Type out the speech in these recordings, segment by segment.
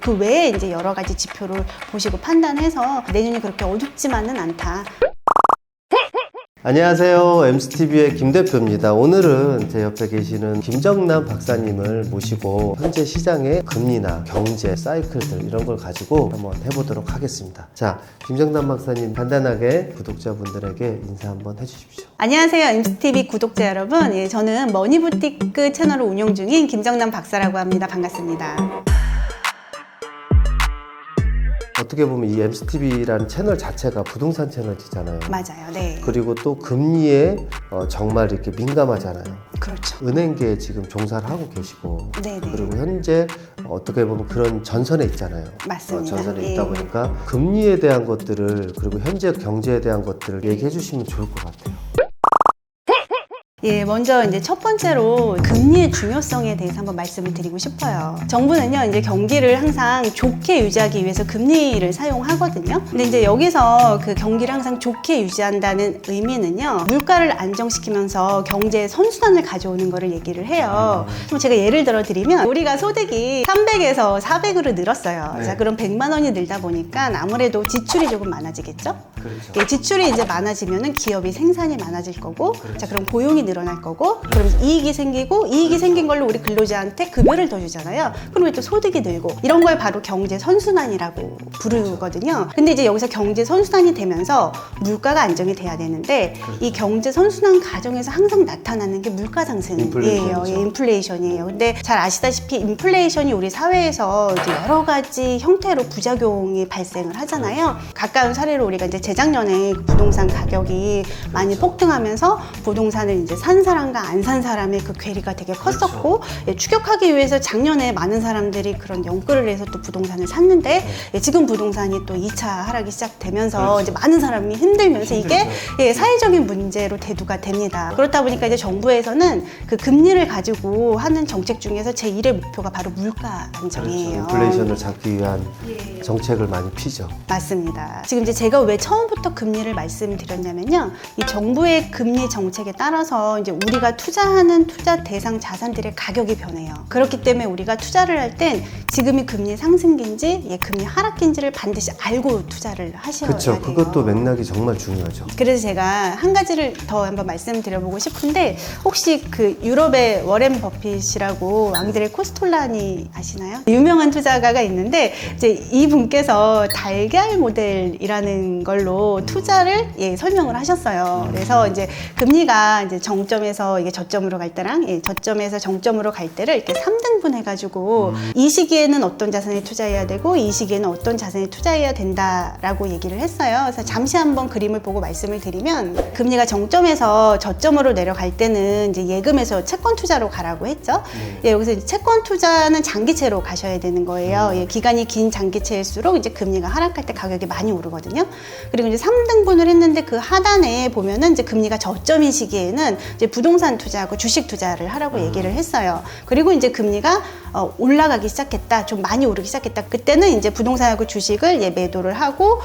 그 외에 이제 여러 가지 지표를 보시고 판단해서 내년이 그렇게 어둡지만은 않다. 안녕하세요. MCTV의 김 대표입니다. 오늘은 제 옆에 계시는 김정남 박사님을 모시고 현재 시장의 금리나 경제, 사이클들 이런 걸 가지고 한번 해보도록 하겠습니다. 자, 김정남 박사님 간단하게 구독자분들에게 인사 한번 해주십시오. 안녕하세요. MCTV 구독자 여러분. 예, 저는 머니부티크 채널을 운영 중인 김정남 박사라고 합니다. 반갑습니다. 어떻게 보면 이 MCTV라는 채널 자체가 부동산 채널이잖아요. 맞아요. 네. 그리고 또 금리에 정말 이렇게 민감하잖아요. 그렇죠. 은행계에 지금 종사를 하고 계시고 네네. 그리고 현재 어떻게 보면 그런 전선에 있잖아요. 맞습니다. 전선에 예. 있다 보니까 금리에 대한 것들을 그리고 현재 경제에 대한 것들을 얘기해 주시면 좋을 것 같아요. 예, 먼저 이제 첫 번째로 금리의 중요성에 대해서 한번 말씀을 드리고 싶어요. 정부는요, 이제 경기를 항상 좋게 유지하기 위해서 금리를 사용하거든요. 근데 이제 여기서 그 경기를 항상 좋게 유지한다는 의미는요, 물가를 안정시키면서 경제의 선순환을 가져오는 거를 얘기를 해요. 그럼 제가 예를 들어 드리면, 우리가 소득이 300에서 400으로 늘었어요. 네. 자, 그럼 100만 원이 늘다 보니까 아무래도 지출이 조금 많아지겠죠? 그렇죠. 예, 지출이 이제 많아지면은 기업이 생산이 많아질 거고, 그렇죠. 자, 그럼 고용이 늘어날 거고, 그럼 이익이 생기고, 이익이 생긴 걸로 우리 근로자한테 급여를 더 주잖아요. 그러면 또 소득이 늘고, 이런 걸 바로 경제 선순환이라고 부르거든요. 근데 이제 여기서 경제 선순환이 되면서 물가가 안정이 돼야 되는데, 이 경제 선순환 과정에서 항상 나타나는 게 물가 상승이에요. 인플레이션이죠. 예, 인플레이션이에요. 근데 잘 아시다시피 인플레이션이 우리 사회에서 이제 여러 가지 형태로 부작용이 발생을 하잖아요. 가까운 사례로 우리가 이제 재작년에 부동산 가격이 많이 폭등하면서 부동산을 이제 산 사람과 안 산 사람의 그 괴리가 되게 컸었고, 예, 추격하기 위해서 작년에 많은 사람들이 그런 연끌을 해서 또 부동산을 샀는데, 예, 지금 부동산이 또 2차 하락이 시작되면서 이제 많은 사람이 힘들면서 이게 예, 사회적인 문제로 대두가 됩니다. 그렇다 보니까 이제 정부에서는 그 금리를 가지고 하는 정책 중에서 제1의 목표가 바로 물가 안정이에요. 인플레이션을 잡기 위한 정책을 많이 피죠. 맞습니다. 지금 이제 제가 왜 처음부터 금리를 말씀드렸냐면요. 이 정부의 금리 정책에 따라서 이제 우리가 투자하는 투자 대상 자산들의 가격이 변해요. 그렇기 때문에 우리가 투자를 할 땐 지금이 금리 상승기인지 예, 금리 하락기인지를 반드시 알고 투자를 하셔야 그렇죠. 돼요. 그것도 맥락이 정말 중요하죠. 그래서 제가 한 가지를 더 한번 말씀드려보고 싶은데, 혹시 그 유럽의 워렌 버핏이라고 앙드레 코스톨라니 아시나요? 유명한 투자가가 있는데 이제 이분께서 달걀 모델이라는 걸로 투자를 예, 설명을 하셨어요. 그래서 이제 금리가 이제 정점에서 이게 저점으로 갈 때랑 예, 저점에서 정점으로 갈 때를 이렇게 3등분 해가지고 이 시기에는 어떤 자산에 투자해야 되고 이 시기에는 어떤 자산에 투자해야 된다라고 얘기를 했어요. 그래서 잠시 한번 그림을 보고 말씀을 드리면, 금리가 정점에서 저점으로 내려갈 때는 이제 예금에서 채권 투자로 가라고 했죠. 예, 여기서 이제 채권 투자는 장기채로 가셔야 되는 거예요. 예, 기간이 긴 장기채일수록 이제 금리가 하락할 때 가격이 많이 오르거든요. 그리고 이제 3등분을 했는데 그 하단에 보면은 이제 금리가 저점인 시기에는 이제 부동산 투자하고 주식 투자를 하라고 얘기를 했어요. 그리고 이제 금리가 올라가기 시작했다, 좀 많이 오르기 시작했다. 그때는 이제 부동산하고 주식을 예, 매도를 하고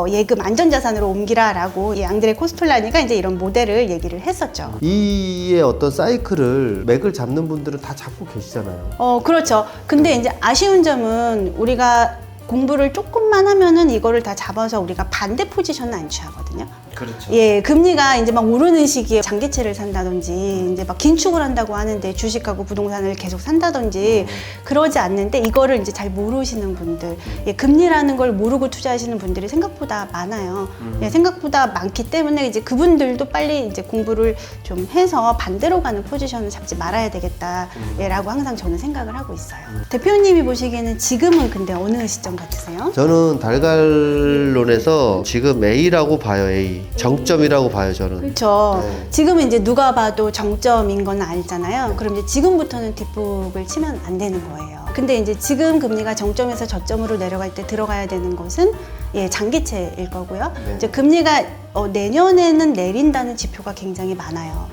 예금 안전자산으로 옮기라라고 이 앙드레 코스톨라니가 이제 이런 모델을 얘기를 했었죠. 이의 어떤 사이클을 맥을 잡는 분들은 다 잡고 계시잖아요. 그렇죠. 근데 이제 아쉬운 점은 우리가 공부를 조금만 하면은 이거를 다 잡아서 우리가 반대 포지션은 안 취하거든요. 그렇죠. 예, 금리가 이제 막 오르는 시기에 장기채를 산다든지, 이제 막 긴축을 한다고 하는데 주식하고 부동산을 계속 산다든지 그러지 않는데, 이거를 이제 잘 모르시는 분들, 예, 금리라는 걸 모르고 투자하시는 분들이 생각보다 많아요. 예, 생각보다 많기 때문에 이제 그분들도 빨리 이제 공부를 좀 해서 반대로 가는 포지션을 잡지 말아야 되겠다, 예, 라고 항상 저는 생각을 하고 있어요. 대표님이 보시기에는 지금은 근데 어느 시점 같으세요? 저는 달걀론에서 지금 A라고 봐요. A. 정점이라고 봐요, 저는. 그렇죠. 네. 지금은 이제 누가 봐도 정점인 건 알잖아요. 그럼 이제 지금부터는 뒷북을 치면 안 되는 거예요. 근데 이제 지금 금리가 정점에서 저점으로 내려갈 때 들어가야 되는 것은 예, 장기채일 거고요. 네. 이제 금리가 내년에는 내린다는 지표가 굉장히 많아요.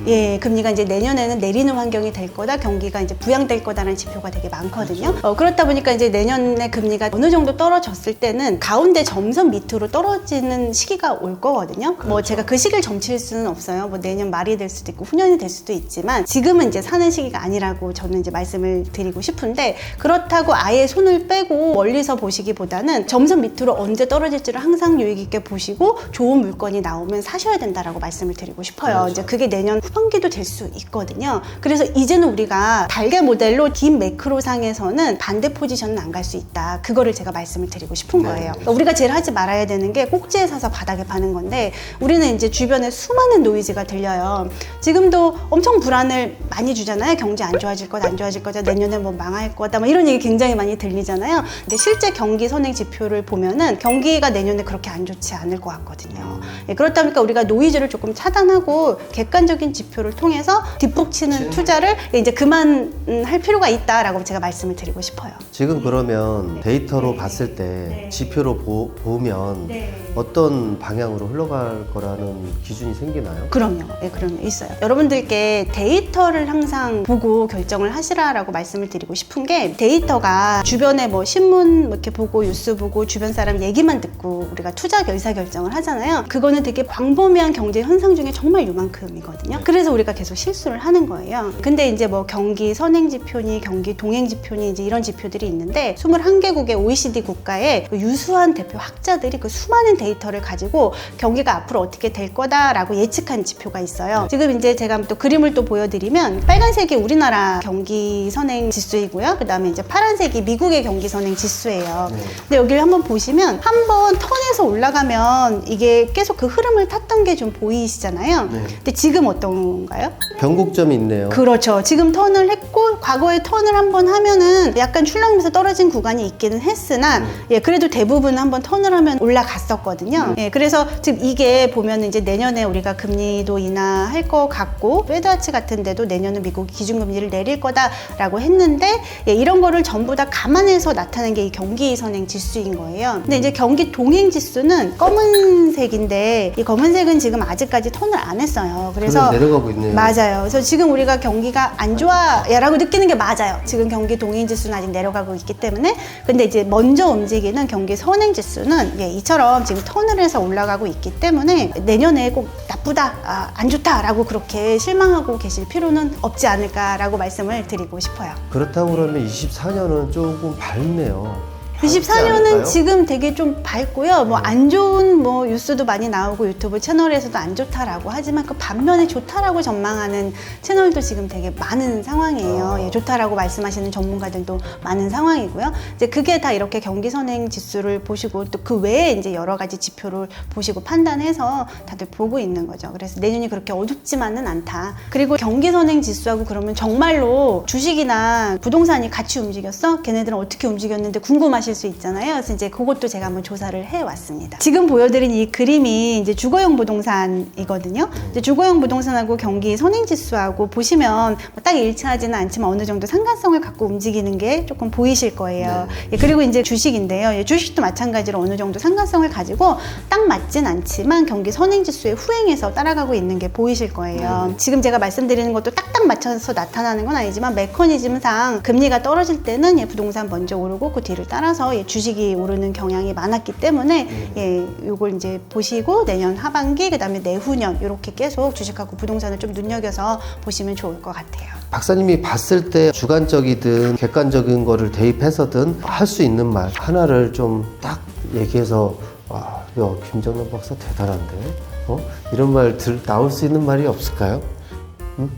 예, 금리가 이제 내년에는 내리는 환경이 될 거다, 경기가 이제 부양될 거다라는 지표가 되게 많거든요. 그렇다 보니까 이제 내년에 금리가 어느 정도 떨어졌을 때는 가운데 점선 밑으로 떨어지는 시기가 올 거거든요. 뭐 제가 그 시기를 점칠 수는 없어요. 뭐 내년 말이 될 수도 있고 후년이 될 수도 있지만 지금은 이제 사는 시기가 아니라고 저는 이제 말씀을 드리고 싶은데, 그렇다고 아예 손을 빼고 멀리서 보시기보다는 점선 밑으로 언제 떨어질지를 항상 유의 깊게 보시고 좋은 물건이 나오면 사셔야 된다라고 말씀을 드리고 싶어요. 그렇죠. 이제 그게 내년 후반기도 될 수 있거든요. 그래서 이제는 우리가 달걀 모델로 긴 매크로 상에서는 반대 포지션은 안 갈 수 있다. 그거를 제가 말씀을 드리고 싶은 거예요. 그러니까 우리가 제일 하지 말아야 되는 게 꼭지에 사서 바닥에 파는 건데, 우리는 이제 주변에 수많은 노이즈가 들려요. 지금도 엄청 불안을 많이 주잖아요. 경제 안 좋아질 것, 안 좋아질 거다, 내년에 뭐 망할 거다, 뭐 이런 얘기 굉장히 많이 들리잖아요. 근데 실제 경기 선행 지표를 보면은 경기가 내년에 그렇게 안 좋지 않을 것 같거든요. 예, 그렇다 보니까 우리가 노이즈를 조금 차단하고 객관적인 지표를 통해서 뒷북 치는 투자를 이제 그만할 필요가 있다라고 제가 말씀을 드리고 싶어요. 지금 그러면 데이터로 봤을 때 지표로 보면 어떤 방향으로 흘러갈 거라는 기준이 생기나요? 그럼요. 예, 그럼요. 있어요. 여러분들께 데이터를 항상 보고 결정을 하시라라고 말씀을 드리고 싶은 게, 데이터가 주변에 뭐 신문 뭐 이렇게 보고 뉴스 보고 주변 사람 얘기만 듣고 우리가 투자 의사 결정을 하잖아요. 그거는 되게 광범위한 경제 현상 중에 정말 요만큼이거든요. 그래서 우리가 계속 실수를 하는 거예요. 근데 이제 뭐 경기 선행 지표니 경기 동행 지표니 이제 이런 지표들이 있는데, 21개국의 OECD 국가의 그 유수한 대표 학자들이 그 수많은 데이터를 가지고 경기가 앞으로 어떻게 될 거다라고 예측한 지표가 있어요. 지금 이제 제가 또 그림을 또 보여드리면, 빨간색이 우리나라 경기 선행 지수이고요. 그 다음에 이제 파란색이 미국의 경기 선행 지수예요. 근데 여기를 한번 보시면 한번 턴에서 올라가면 이게 계속 그 흐름을 탔던 게 좀 보이시잖아요. 근데 지금 어떤가요? 변곡점이 있네요. 그렇죠. 지금 턴을 했고 과거에 턴을 한번 하면은 약간 출렁이면서 떨어진 구간이 있기는 했으나 예, 그래도 대부분 한번 턴을 하면 올라갔었거든요. 예, 그래서 지금 이게 보면 이제 내년에 우리가 금리도 인하할 것 같고, 페드와치 같은 데도 내년은 미국이 기준금리를 내릴 거다라고 했는데, 예, 이런 거를 전부 다 감안해서 나타낸 게 이 경기 선행 지수인 거예요. 근데 이제 경기 동행 지수는 검은색인데, 이 검은색은 지금 아직까지 턴을 안 했어요. 그래서 내려가고 있네요. 맞아요. 그래서 지금 우리가 경기가 안 좋아라고 느끼는 게 맞아요. 지금 경기 동행 지수는 아직 내려가고 있기 때문에. 근데 이제 먼저 움직이는 경기 선행 지수는 예, 이처럼 지금 턴을 해서 올라가고 있기 때문에 내년에 꼭 나쁘다, 안 좋다라고 그렇게 실망하고 계실 필요는 없지 않을까라고 말씀을 드리고 싶어요. 그렇다고 그러면 24년은 조금 밝네요. 24년은 지금 되게 좀 밝고요. 뭐 안 좋은 뭐 뉴스도 많이 나오고 유튜브 채널에서도 안 좋다라고 하지만, 그 반면에 좋다라고 전망하는 채널도 지금 되게 많은 상황이에요. 예, 좋다라고 말씀하시는 전문가들도 많은 상황이고요. 이제 그게 다 이렇게 경기 선행 지수를 보시고 또 그 외에 이제 여러 가지 지표를 보시고 판단해서 다들 보고 있는 거죠. 그래서 내년이 그렇게 어둡지만은 않다. 그리고 경기 선행 지수하고 그러면 정말로 주식이나 부동산이 같이 움직였어? 걔네들은 어떻게 움직였는데 궁금하실 수 있잖아요. 그래서 이제 그것도 제가 한번 조사를 해왔습니다. 지금 보여드린 이 그림이 이제 주거용 부동산이거든요. 이제 주거용 부동산하고 경기 선행지수하고 보시면 딱 일치하지는 않지만 어느 정도 상관성을 갖고 움직이는 게 조금 보이실 거예요. 예, 그리고 이제 주식인데요. 예, 주식도 마찬가지로 어느 정도 상관성을 가지고 딱 맞진 않지만 경기 선행지수에 후행해서 따라가고 있는 게 보이실 거예요. 지금 제가 말씀드리는 것도 딱딱 맞춰서 나타나는 건 아니지만, 메커니즘상 금리가 떨어질 때는 예, 부동산 먼저 오르고 그 뒤를 따라서 예, 주식이 오르는 경향이 많았기 때문에 예, 요걸 이제 보시고 내년 하반기, 그 다음에 내후년 이렇게 계속 주식하고 부동산을 좀 눈여겨서 보시면 좋을 것 같아요. 박사님이 봤을 때 주관적이든 객관적인 거를 대입해서든 할 수 있는 말 하나를 좀 딱 얘기해서, 와, 야, 김정남 박사 대단한데? 이런 말 나올 수 있는 말이 없을까요? 응?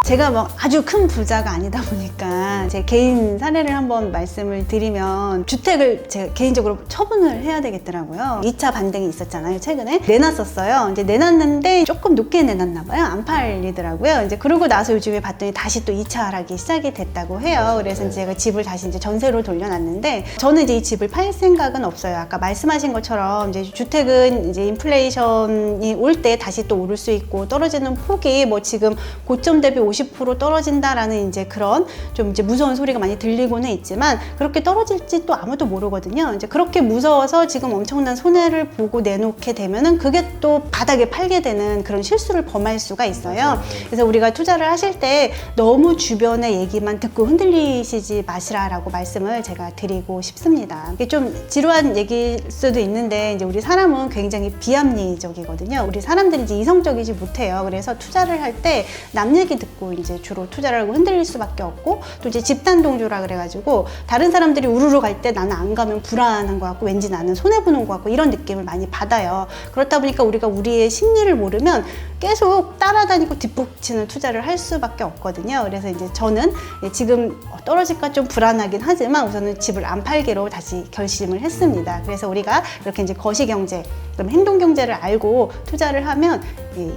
제가 뭐 아주 큰 부자가 아니다 보니까 제 개인 사례를 한번 말씀을 드리면, 주택을 제가 개인적으로 처분을 해야 되겠더라고요. 2차 반등이 있었잖아요. 최근에 내놨었어요. 이제 내놨는데 조금 높게 내놨나 봐요. 안 팔리더라고요. 이제 그러고 나서 요즘에 봤더니 다시 또 2차 하락이 시작이 됐다고 해요. 그래서 이제 제가 집을 다시 이제 전세로 돌려놨는데, 저는 이제 이 집을 팔 생각은 없어요. 아까 말씀하신 것처럼 이제 주택은 이제 인플레이션이 올 때 다시 또 오를 수 있고, 떨어지는 폭이 뭐 지금 고점 대비 50% 떨어진다라는 이제 그런 좀 이제 무서운 소리가 많이 들리고는 있지만 그렇게 떨어질지 또 아무도 모르거든요. 이제 그렇게 무서워서 지금 엄청난 손해를 보고 내놓게 되면은 그게 또 바닥에 팔게 되는 그런 실수를 범할 수가 있어요. 그래서 우리가 투자를 하실 때 너무 주변의 얘기만 듣고 흔들리시지 마시라라고 말씀을 제가 드리고 싶습니다. 이게 좀 지루한 얘기일 수도 있는데 이제 우리 사람은 굉장히 비합리적이거든요. 우리 사람들이 이제 이성적이지 못해요. 그래서 투자를 할 때 남 얘기 듣고 이제 주로 투자를 하고 흔들릴 수밖에 없고 또 이제 집단 동조라 그래가지고 다른 사람들이 우르르 갈 때 나는 안 가면 불안한 것 같고 왠지 나는 손해 보는 것 같고 이런 느낌을 많이 받아요. 그렇다 보니까 우리가 우리의 심리를 모르면 계속 따라다니고 뒷북치는 투자를 할 수밖에 없거든요. 그래서 이제 저는 지금 떨어질까 좀 불안하긴 하지만 우선은 집을 안 팔기로 다시 결심을 했습니다. 그래서 우리가 이렇게 이제 거시경제, 그럼 행동경제를 알고 투자를 하면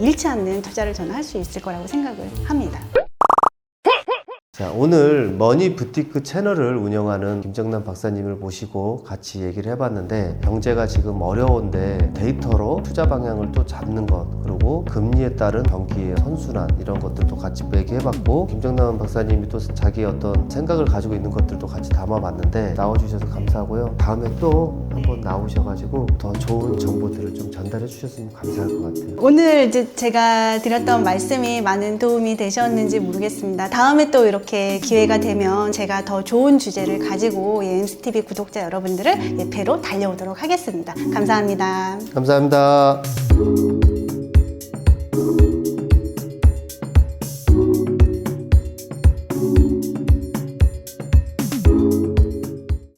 잃지 않는 투자를 저는 할 수 있을 거라고 생각을 합니다. 자, 오늘 머니 부티크 채널을 운영하는 김정남 박사님을 모시고 같이 얘기를 해봤는데 경제가 지금 어려운데 데이터로 투자 방향을 또 잡는 것 그리고 금리에 따른 경기의 선순환 이런 것들도 같이 얘기해봤고 김정남 박사님이 또 자기의 어떤 생각을 가지고 있는 것들도 같이 담아봤는데 나와주셔서 감사하고요. 다음에 또 한번 나오셔가지고 더 좋은 정보들을 좀 전달해 주셨으면 감사할 것 같아요. 오늘 이제 제가 드렸던 말씀이 많은 도움이 되셨는지 모르겠습니다. 다음에 또 이렇게 기회가 되면 제가 더 좋은 주제를 가지고 MCTV 구독자 여러분들을 뵈러 달려오도록 하겠습니다. 감사합니다. 감사합니다.